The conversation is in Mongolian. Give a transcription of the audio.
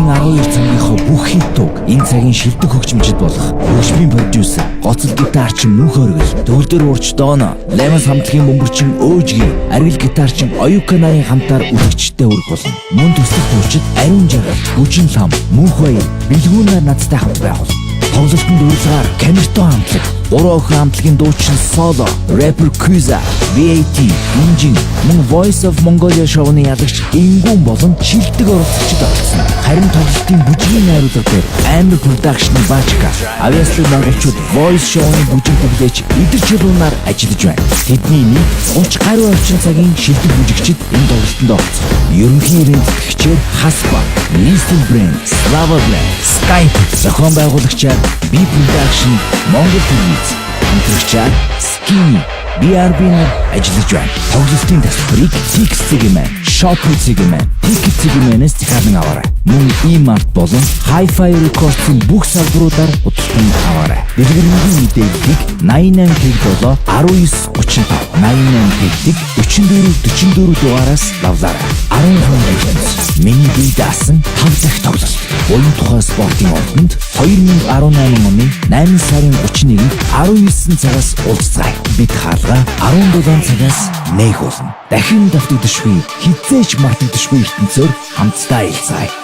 Өнгөрсөн 12 цагийнхоо бүх хит туг энэ цагийн шилдэг хөгжимчд болох хөгжмийн продюсер, гоцол гитарчин Мөнх Оргил, төгөлдөр уурч Дона, Лемонс хамтлагийн бөмбөрчин Өөжгийн, аргил гитарчин Оюука нарын хамтаар үлгэгчтэй үрг болно. Мөн төсөл туучид Ариун Жаргал, Гүжин Лам, Мөнх Баяр, Бэлгүүн нар надтай хамт байх болно. Тоглолтын дөрвөлгаар Камерто хамтлаг, 3 охин хамтлагийн дуучин Соло, рэпер Кюза, VAT, Инжин, мөн Voice of Mongolia шоуны ялагч Ингүүн болон шилдэг оролцогчид оролцсон. Харин тоглолтын бүжгийн найруулга дээр Амир Production Бачка, авьяаслаг монголчууд Voice шоуны бүжиг бүлэгч Идэр Чулуунаар ажиллаж байна. Тэдний нэг 30 гаруй орчим цагийн шилдэг бүжигчид энэ тоглолтод оролцсон. Ерөнхий ирээнд гэгчээр Хаспа, Listed Brand, Slava Brand, Skype, зохион байгуулагчаар B Production, Монгол телевиз, хамтрагчаар Skinny, BRB-нар ажиллаж байна. Тоглолтын тасалбарыг Tix-ийн, Shop-ийн, Ticket-ээс захиалан аваарай. Мөн E-Mart болон Hi-Fi Records-ийн бүх салбаруудаар худалдан аваарай. Дэлгэрэнгийн мэдээллийг 88 1935 88 44 дугаараас давлаарай. 10 хүн миний бие даасан 5 дахь тоглолт. Уян тухай спортын ордонд 2018 оны 8 сарын 31-нд 19 цагаас уулзцай. Бид хаалга 17 цагаас нээх болно. Дахин давтагдашгүй, хизээч мартагдашгүй ертөнцөөр хамтдаа илцгаая.